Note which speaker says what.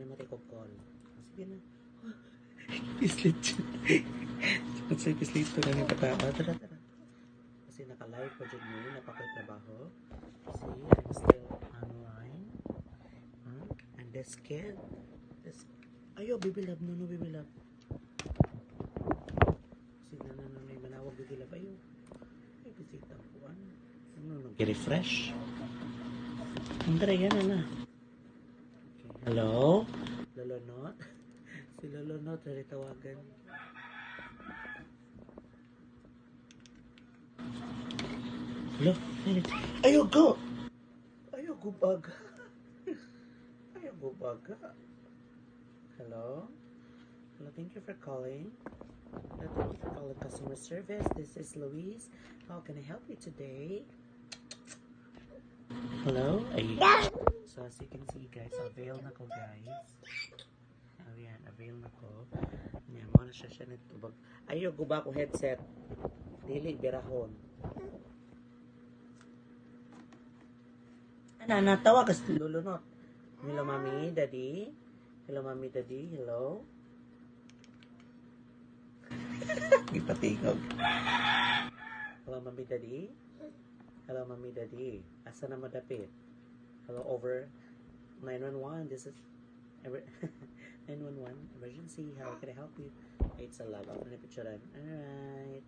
Speaker 1: matikog call. Sige na. Islit siya. Islit ko na yung patao. Tara. Kasi naka-live po dyan mo. Napakoy trabaho. See, I'm still online. And this kid. Ayo, bibilab. No, bibilab. Kasi na, may manawag bibilab. Ayo. Ay, bisita po. Refresh. Andre, yan na. Okay. Hello? Lolonot? Si Lolonot, tawagan. Hello? Ayoko baga. Ayoko baga. Hello? Hello, thank you for calling. Thank you for calling customer service. This is Louise. How can I help you today? Hello? So as you can see guys, avail na ko guys. Ayan, avail na ko. Ayan, mo na siya nitubag. Ayoko ba ko headset? Dili, birahon. Natawa kasi lulunot. Hello, Mami, Daddy. Hello, Mami, Daddy. Hello. Ipatingog. Hello, Mami, Daddy. Hello, Mami, Daddy. Asa na madapit? Hello, over 911. This is 911 emergency. How can I help you? It's a log off na picture. Alright.